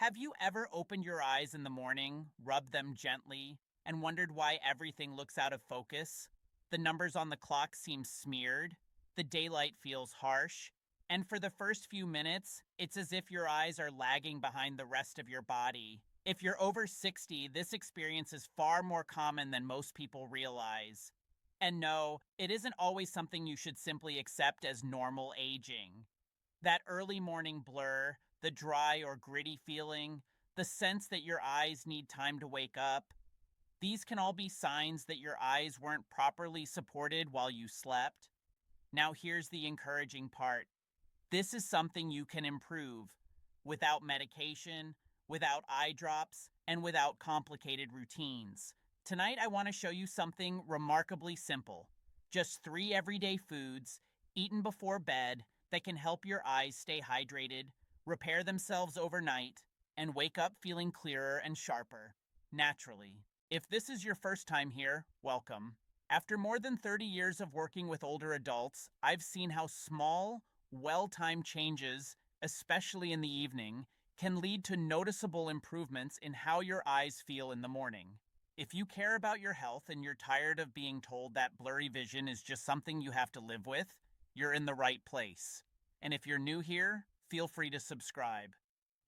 Have you ever opened your eyes in the morning, rubbed them gently, and wondered why everything looks out of focus? The numbers on the clock seem smeared, the daylight feels harsh, and for the first few minutes, it's as if your eyes are lagging behind the rest of your body. If you're over 60, this experience is far more common than most people realize. And no, it isn't always something you should simply accept as normal aging. That early morning blur, the dry or gritty feeling, the sense that your eyes need time to wake up, these can all be signs that your eyes weren't properly supported while you slept. Now, here's the encouraging part. This is something you can improve without medication, without eye drops, and without complicated routines. Tonight, I want to show you something remarkably simple. Just 3 everyday foods eaten before bed that can help your eyes stay hydrated, repair themselves overnight, and wake up feeling clearer and sharper, naturally. If this is your first time here, welcome. After more than 30 years of working with older adults, I've seen how small, well-timed changes, especially in the evening, can lead to noticeable improvements in how your eyes feel in the morning. If you care about your health and you're tired of being told that blurry vision is just something you have to live with, you're in the right place. And if you're new here, feel free to subscribe.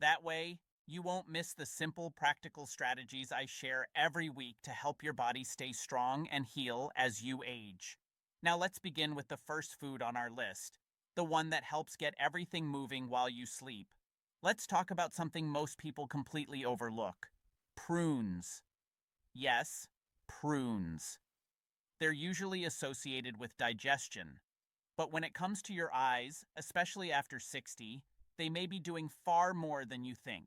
That way, you won't miss the simple, practical strategies I share every week to help your body stay strong and heal as you age. Now let's begin with the first food on our list, the one that helps get everything moving while you sleep. Let's talk about something most people completely overlook. Prunes. Yes, prunes. They're usually associated with digestion. But when it comes to your eyes, especially after 60, they may be doing far more than you think.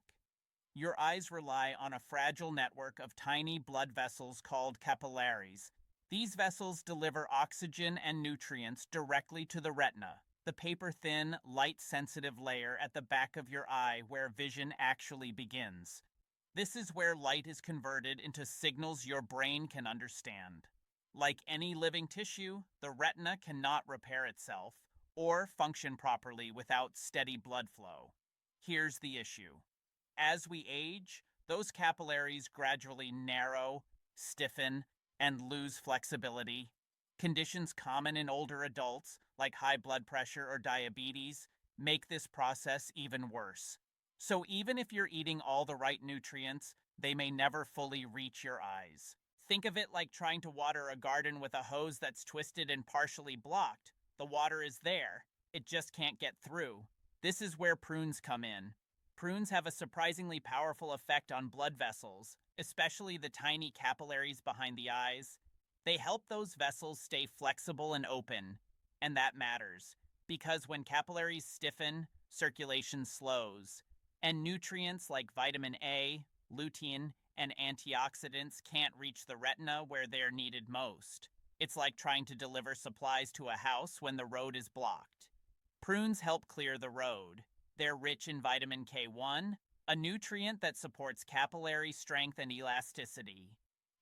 Your eyes rely on a fragile network of tiny blood vessels called capillaries. These vessels deliver oxygen and nutrients directly to the retina, the paper-thin, light-sensitive layer at the back of your eye where vision actually begins. This is where light is converted into signals your brain can understand. Like any living tissue, the retina cannot repair itself or function properly without steady blood flow. Here's the issue. As we age, those capillaries gradually narrow, stiffen, and lose flexibility. Conditions common in older adults, like high blood pressure or diabetes, make this process even worse. So even if you're eating all the right nutrients, they may never fully reach your eyes. Think of it like trying to water a garden with a hose that's twisted and partially blocked. The water is there, it just can't get through. This is where prunes come in. Prunes have a surprisingly powerful effect on blood vessels, especially the tiny capillaries behind the eyes. They help those vessels stay flexible and open, and that matters, because when capillaries stiffen, circulation slows, and nutrients like vitamin A, lutein, and antioxidants can't reach the retina where they're needed most. It's like trying to deliver supplies to a house when the road is blocked. Prunes help clear the road. They're rich in vitamin K1, a nutrient that supports capillary strength and elasticity.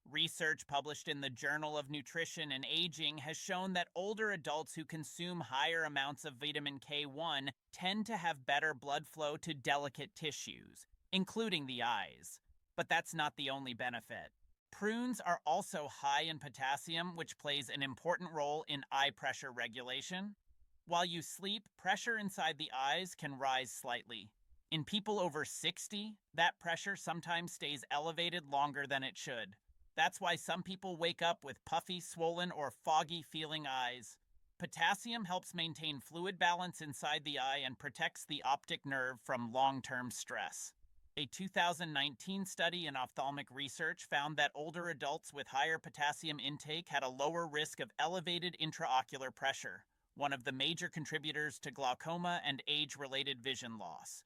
Research published in the Journal of Nutrition and Aging has shown that older adults who consume higher amounts of vitamin K1 tend to have better blood flow to delicate tissues, including the eyes. But that's not the only benefit. Prunes are also high in potassium, which plays an important role in eye pressure regulation. While you sleep, pressure inside the eyes can rise slightly. In people over 60, that pressure sometimes stays elevated longer than it should. That's why some people wake up with puffy, swollen, or foggy-feeling eyes. Potassium helps maintain fluid balance inside the eye and protects the optic nerve from long-term stress. A 2019 study in ophthalmic research found that older adults with higher potassium intake had a lower risk of elevated intraocular pressure, one of the major contributors to glaucoma and age-related vision loss.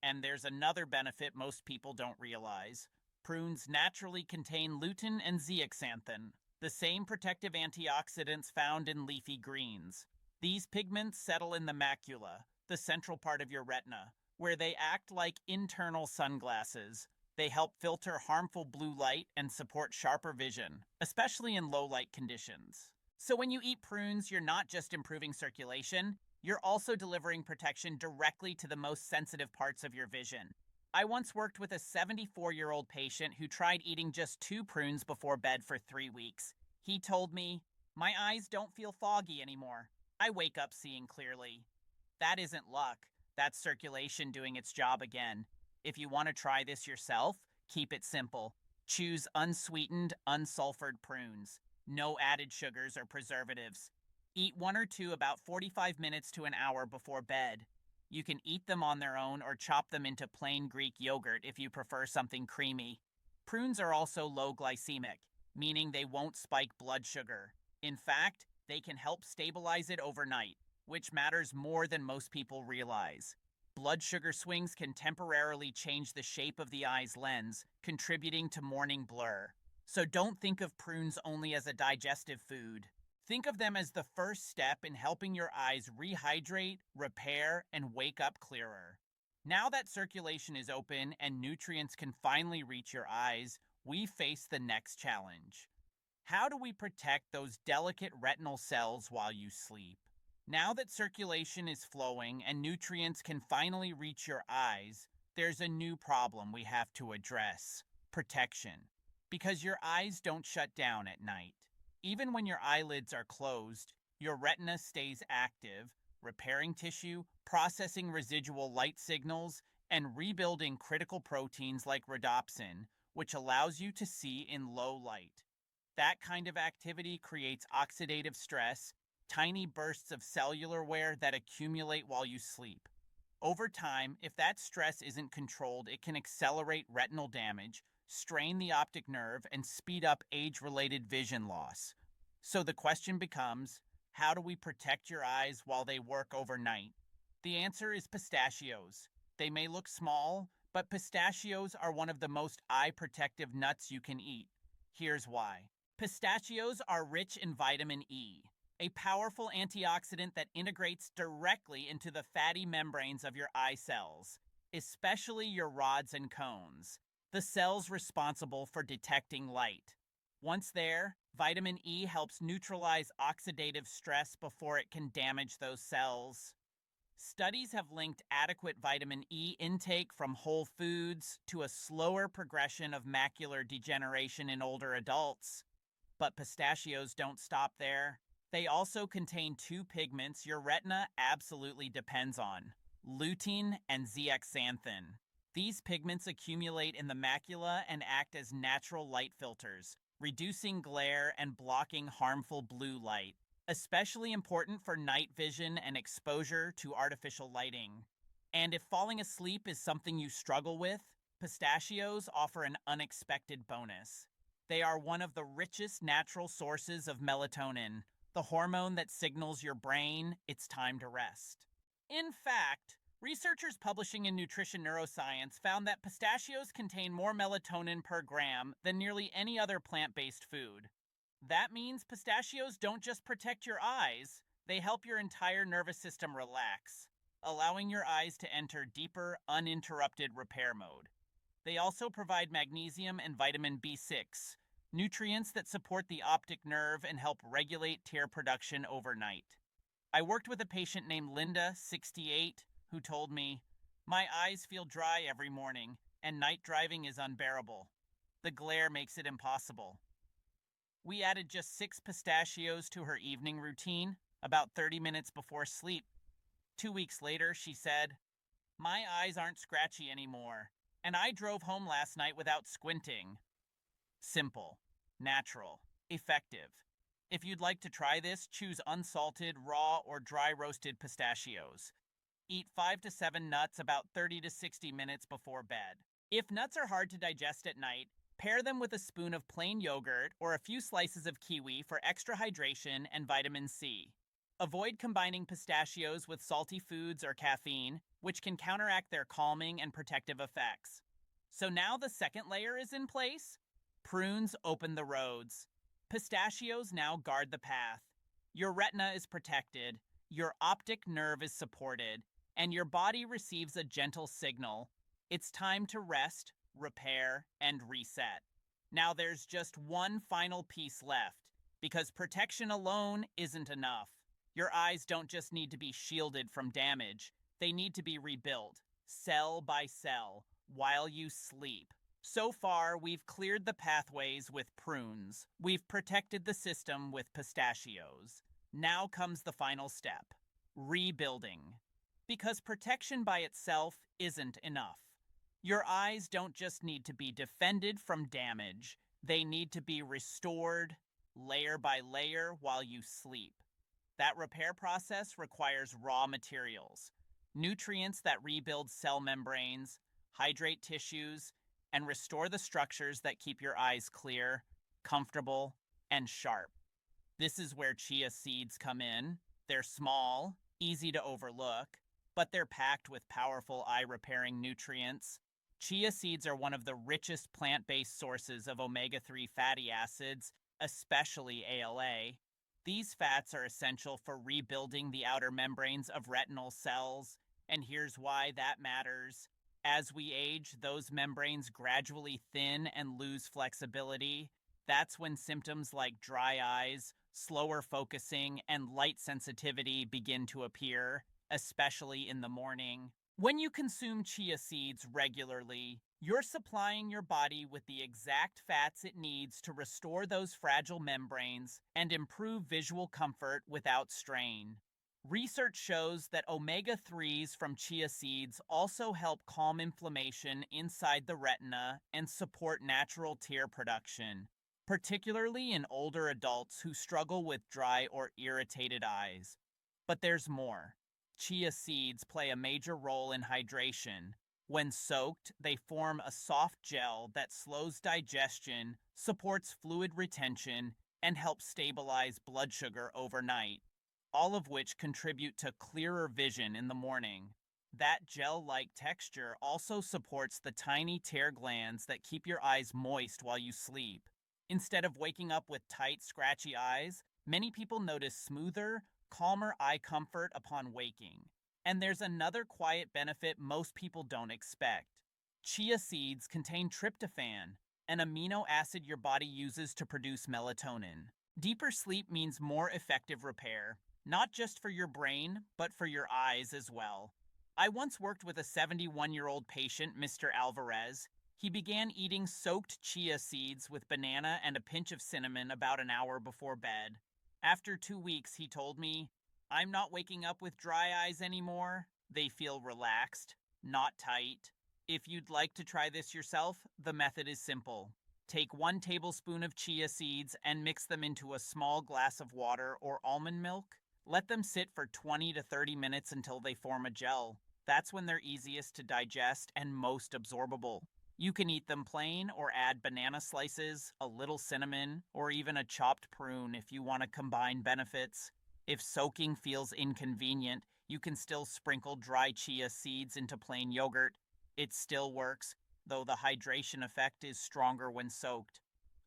And there's another benefit most people don't realize. Prunes naturally contain lutein and zeaxanthin, the same protective antioxidants found in leafy greens. These pigments settle in the macula, the central part of your retina, where they act like internal sunglasses. They help filter harmful blue light and support sharper vision, especially in low light conditions. So when you eat prunes, you're not just improving circulation, you're also delivering protection directly to the most sensitive parts of your vision. I once worked with a 74-year-old patient who tried eating just 2 prunes before bed for 3 weeks. He told me, "My eyes don't feel foggy anymore. I wake up seeing clearly." That isn't luck. That's circulation doing its job again. If you want to try this yourself, keep it simple. Choose unsweetened, unsulfured prunes. No added sugars or preservatives. Eat one or two about 45 minutes to an hour before bed. You can eat them on their own or chop them into plain Greek yogurt if you prefer something creamy. Prunes are also low glycemic, meaning they won't spike blood sugar. In fact, they can help stabilize it overnight, which matters more than most people realize. Blood sugar swings can temporarily change the shape of the eye's lens, contributing to morning blur. So don't think of prunes only as a digestive food. Think of them as the first step in helping your eyes rehydrate, repair, and wake up clearer. Now that circulation is open and nutrients can finally reach your eyes, we face the next challenge. How do we protect those delicate retinal cells while you sleep? Now that circulation is flowing and nutrients can finally reach your eyes, there's a new problem we have to address: protection. Because your eyes don't shut down at night. Even when your eyelids are closed, your retina stays active, repairing tissue, processing residual light signals, and rebuilding critical proteins like rhodopsin, which allows you to see in low light. That kind of activity creates oxidative stress, tiny bursts of cellular wear that accumulate while you sleep. Over time, if that stress isn't controlled, it can accelerate retinal damage, strain the optic nerve, and speed up age-related vision loss. So the question becomes, how do we protect your eyes while they work overnight? The answer is pistachios. They may look small, but pistachios are one of the most eye-protective nuts you can eat. Here's why. Pistachios are rich in vitamin E, a powerful antioxidant that integrates directly into the fatty membranes of your eye cells, especially your rods and cones, the cells responsible for detecting light. Once there, vitamin E helps neutralize oxidative stress before it can damage those cells. Studies have linked adequate vitamin E intake from whole foods to a slower progression of macular degeneration in older adults. But pistachios don't stop there. They also contain two pigments your retina absolutely depends on: lutein and zeaxanthin. These pigments accumulate in the macula and act as natural light filters, reducing glare and blocking harmful blue light, especially important for night vision and exposure to artificial lighting. And if falling asleep is something you struggle with, pistachios offer an unexpected bonus. They are one of the richest natural sources of melatonin, the hormone that signals your brain it's time to rest. In fact, researchers publishing in Nutrition Neuroscience found that pistachios contain more melatonin per gram than nearly any other plant-based food. That means pistachios don't just protect your eyes, they help your entire nervous system relax, allowing your eyes to enter deeper, uninterrupted repair mode. They also provide magnesium and vitamin B6, nutrients that support the optic nerve and help regulate tear production overnight. I worked with a patient named Linda, 68, who told me, "My eyes feel dry every morning, and night driving is unbearable. The glare makes it impossible." We added just 6 pistachios to her evening routine, about 30 minutes before sleep. 2 weeks later, she said, "My eyes aren't scratchy anymore, and I drove home last night without squinting." Simple, natural, effective. If you'd like to try this, choose unsalted, raw, or dry roasted pistachios. Eat 5 to 7 nuts about 30 to 60 minutes before bed. If nuts are hard to digest at night, pair them with a spoon of plain yogurt or a few slices of kiwi for extra hydration and vitamin C. Avoid combining pistachios with salty foods or caffeine, which can counteract their calming and protective effects. So now the second layer is in place. Prunes open the roads. Pistachios now guard the path. Your retina is protected, your optic nerve is supported, and your body receives a gentle signal. It's time to rest, repair, and reset. Now there's just one final piece left, because protection alone isn't enough. Your eyes don't just need to be shielded from damage, they need to be rebuilt, cell by cell, while you sleep. So far, we've cleared the pathways with prunes. We've protected the system with pistachios. Now comes the final step, rebuilding. Because protection by itself isn't enough. Your eyes don't just need to be defended from damage, they need to be restored layer by layer while you sleep. That repair process requires raw materials, nutrients that rebuild cell membranes, hydrate tissues, and restore the structures that keep your eyes clear, comfortable, and sharp. This is where chia seeds come in. They're small, easy to overlook, but they're packed with powerful eye-repairing nutrients. Chia seeds are one of the richest plant-based sources of omega-3 fatty acids, especially ALA. These fats are essential for rebuilding the outer membranes of retinal cells, and here's why that matters. As we age, those membranes gradually thin and lose flexibility. That's when symptoms like dry eyes, slower focusing, and light sensitivity begin to appear, especially in the morning. When you consume chia seeds regularly, you're supplying your body with the exact fats it needs to restore those fragile membranes and improve visual comfort without strain. Research shows that omega-3s from chia seeds also help calm inflammation inside the retina and support natural tear production, particularly in older adults who struggle with dry or irritated eyes. But there's more. Chia seeds play a major role in hydration. When soaked, they form a soft gel that slows digestion, supports fluid retention, and helps stabilize blood sugar overnight, all of which contribute to clearer vision in the morning. That gel-like texture also supports the tiny tear glands that keep your eyes moist while you sleep. Instead of waking up with tight, scratchy eyes, many people notice smoother, calmer eye comfort upon waking. And there's another quiet benefit most people don't expect. Chia seeds contain tryptophan, an amino acid your body uses to produce melatonin. Deeper sleep means more effective repair, not just for your brain, but for your eyes as well. I once worked with a 71-year-old patient, Mr. Alvarez. He began eating soaked chia seeds with banana and a pinch of cinnamon about an hour before bed. After 2 weeks, he told me, "I'm not waking up with dry eyes anymore. They feel relaxed, not tight." If you'd like to try this yourself, the method is simple. Take 1 tablespoon of chia seeds and mix them into a small glass of water or almond milk. Let them sit for 20 to 30 minutes until they form a gel. That's when they're easiest to digest and most absorbable. You can eat them plain or add banana slices, a little cinnamon, or even a chopped prune if you want to combine benefits. If soaking feels inconvenient, you can still sprinkle dry chia seeds into plain yogurt. It still works, though the hydration effect is stronger when soaked.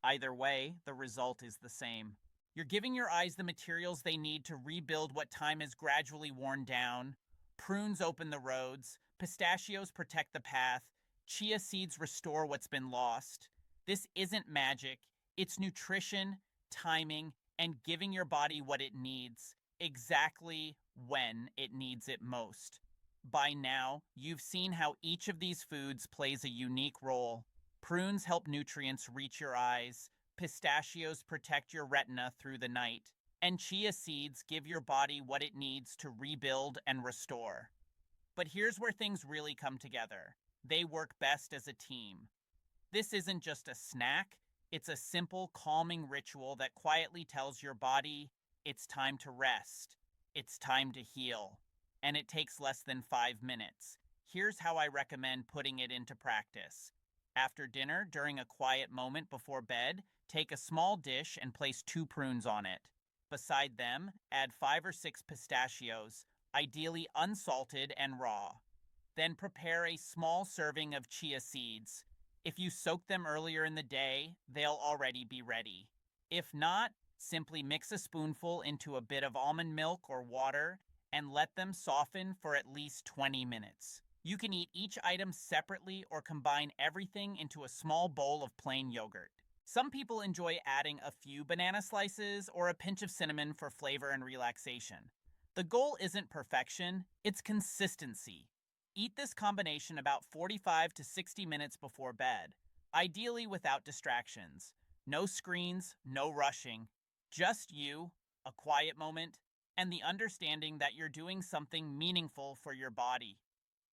Either way, the result is the same. You're giving your eyes the materials they need to rebuild what time has gradually worn down. Prunes open the roads, pistachios protect the path, chia seeds restore what's been lost. This isn't magic, it's nutrition, timing, and giving your body what it needs, exactly when it needs it most. By now, you've seen how each of these foods plays a unique role. Prunes help nutrients reach your eyes, pistachios protect your retina through the night, and chia seeds give your body what it needs to rebuild and restore. But here's where things really come together. They work best as a team. This isn't just a snack, it's a simple, calming ritual that quietly tells your body, it's time to rest, it's time to heal, and it takes less than 5 minutes. Here's how I recommend putting it into practice. After dinner, during a quiet moment before bed, take a small dish and place 2 prunes on it. Beside them, add 5 or 6 pistachios, ideally unsalted and raw. Then prepare a small serving of chia seeds. If you soak them earlier in the day, they'll already be ready. If not, simply mix a spoonful into a bit of almond milk or water and let them soften for at least 20 minutes. You can eat each item separately or combine everything into a small bowl of plain yogurt. Some people enjoy adding a few banana slices or a pinch of cinnamon for flavor and relaxation. The goal isn't perfection, it's consistency. Eat this combination about 45 to 60 minutes before bed, ideally without distractions. No screens, no rushing, just you, a quiet moment, and the understanding that you're doing something meaningful for your body.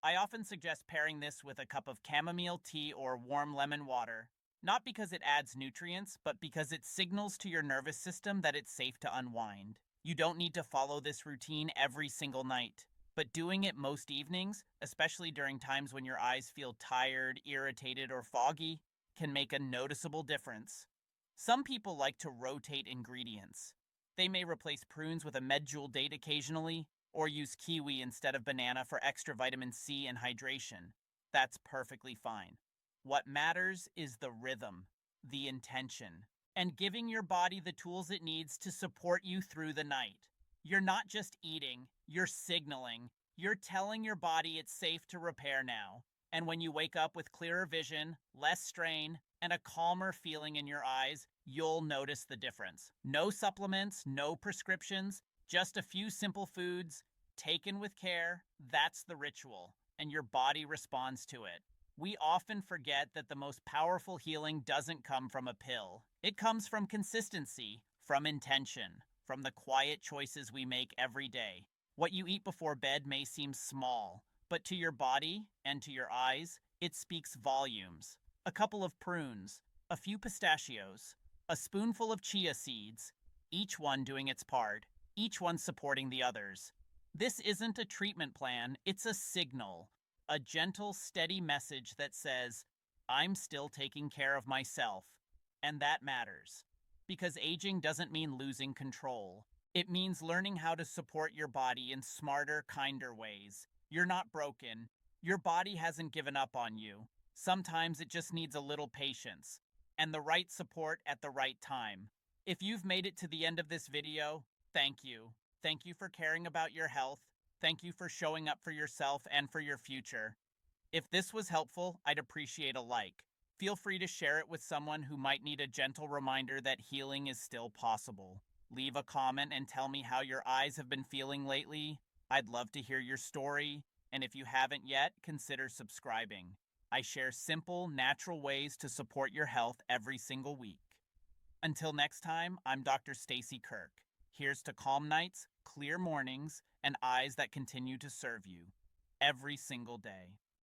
I often suggest pairing this with a cup of chamomile tea or warm lemon water, not because it adds nutrients, but because it signals to your nervous system that it's safe to unwind. You don't need to follow this routine every single night, but doing it most evenings, especially during times when your eyes feel tired, irritated, or foggy, can make a noticeable difference. Some people like to rotate ingredients. They may replace prunes with a medjool date occasionally, or use kiwi instead of banana for extra vitamin C and hydration. That's perfectly fine. What matters is the rhythm, the intention, and giving your body the tools it needs to support you through the night. You're not just eating, you're signaling. You're telling your body it's safe to repair now. And when you wake up with clearer vision, less strain, and a calmer feeling in your eyes, you'll notice the difference. No supplements, no prescriptions, just a few simple foods, taken with care. That's the ritual, and your body responds to it. We often forget that the most powerful healing doesn't come from a pill. It comes from consistency, from intention, from the quiet choices we make every day. What you eat before bed may seem small, but to your body and to your eyes, it speaks volumes. A couple of prunes, a few pistachios, a spoonful of chia seeds, each one doing its part, each one supporting the others. This isn't a treatment plan, it's a signal, a gentle, steady message that says, I'm still taking care of myself. And that matters. Because aging doesn't mean losing control. It means learning how to support your body in smarter, kinder ways. You're not broken. Your body hasn't given up on you. Sometimes it just needs a little patience and the right support at the right time. If you've made it to the end of this video, thank you. Thank you for caring about your health. Thank you for showing up for yourself and for your future. If this was helpful, I'd appreciate a like. Feel free to share it with someone who might need a gentle reminder that healing is still possible. Leave a comment and tell me how your eyes have been feeling lately. I'd love to hear your story, and if you haven't yet, consider subscribing. I share simple, natural ways to support your health every single week. Until next time, I'm Dr. Stacy Kirk. Here's to calm nights, clear mornings, and eyes that continue to serve you every single day.